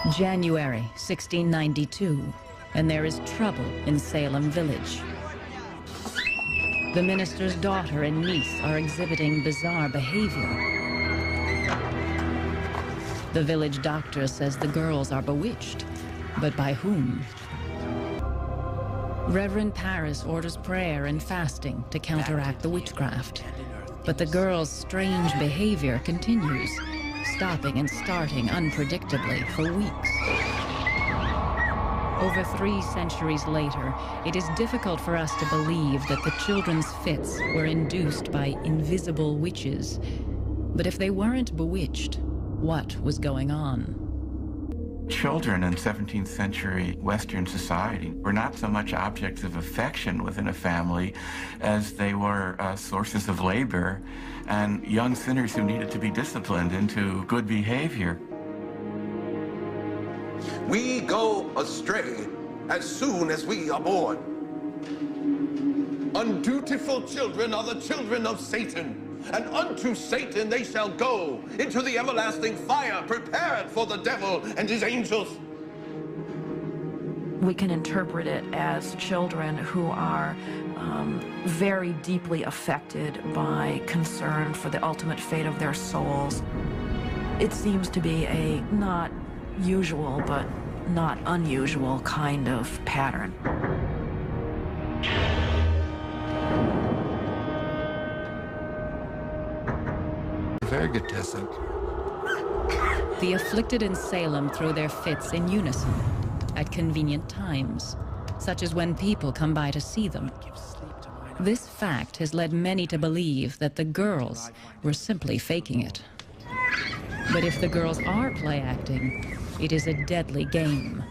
January 1692, and there is trouble in Salem village. The minister's daughter and niece are exhibiting bizarre behavior. The village doctor says the girls are bewitched, but by whom? Reverend Paris orders prayer and fasting to counteract the witchcraft. But the girls' strange behavior continues, stopping and starting unpredictably for weeks. Over 3 centuries later, it is difficult for us to believe that the children's fits were induced by invisible witches. But if they weren't bewitched, what was going on? Children in 17th century Western society were not so much objects of affection within a family as they were sources of labor and young sinners who needed to be disciplined into good behavior. We go astray as soon as we are born. Undutiful children are the children of Satan. And unto Satan they shall go into the everlasting fire prepared for the devil and his angels. We can interpret it as children who are very deeply affected by concern for the ultimate fate of their souls. It seems to be a not usual but not unusual kind of pattern. The afflicted in Salem throw their fits in unison at convenient times, such as when people come by to see them. This fact has led many to believe that the girls were simply faking it. But if the girls are play acting, it is a deadly game.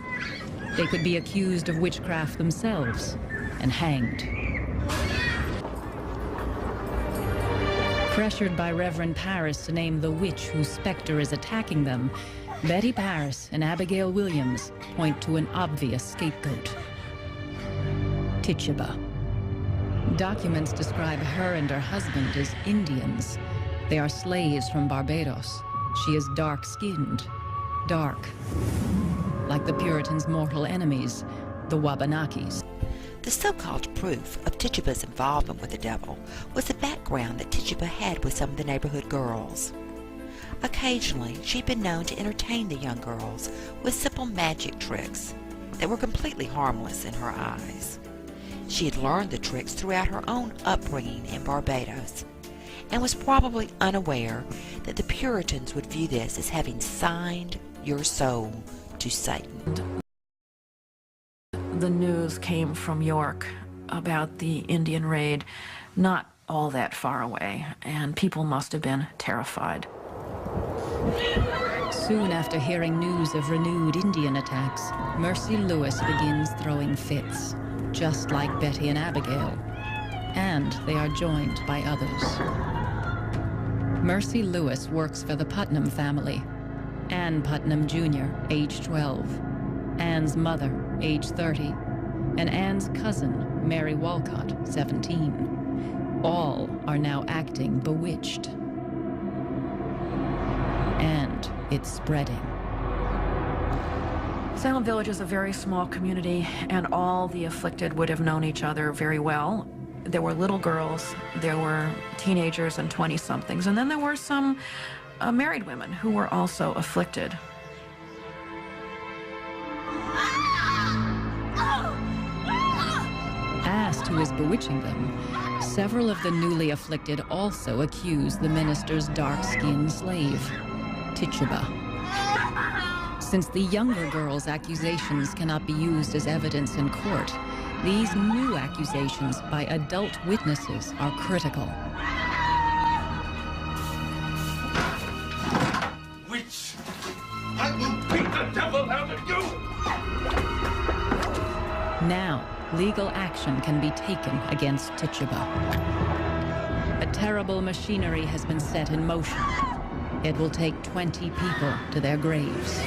They could be accused of witchcraft themselves and hanged. Pressured by Reverend Paris to name the witch whose specter is attacking them, Betty Paris and Abigail Williams point to an obvious scapegoat: Tituba. Documents describe her and her husband as Indians. They are slaves from Barbados. She is dark-skinned, dark, like the Puritans' mortal enemies, the Wabanakis. The so-called proof of Tituba's involvement with the devil was the background that Tituba had with some of the neighborhood girls. Occasionally, she'd been known to entertain the young girls with simple magic tricks that were completely harmless in her eyes. She had learned the tricks throughout her own upbringing in Barbados and was probably unaware that the Puritans would view this as having signed your soul to Satan. The news came from York about the Indian raid, not all that far away, and people must have been terrified. Soon after hearing news of renewed Indian attacks, Mercy Lewis begins throwing fits, just like Betty and Abigail, and they are joined by others. Mercy Lewis works for the Putnam family. Ann Putnam Jr., age 12. Ann's mother, age 30, and Ann's cousin, Mary Walcott, 17. All are now acting bewitched. And it's spreading. Salem Village is a very small community, and all the afflicted would have known each other very well. There were little girls, there were teenagers and 20-somethings, and then there were some married women who were also afflicted. Asked who is bewitching them, several of the newly afflicted also accuse the minister's dark-skinned slave, Tituba. Since the younger girl's accusations cannot be used as evidence in court, these new accusations by adult witnesses are critical. Witch! I will beat the devil out of you! Now, legal action can be taken against Tituba. A terrible machinery has been set in motion. It will take 20 people to their graves.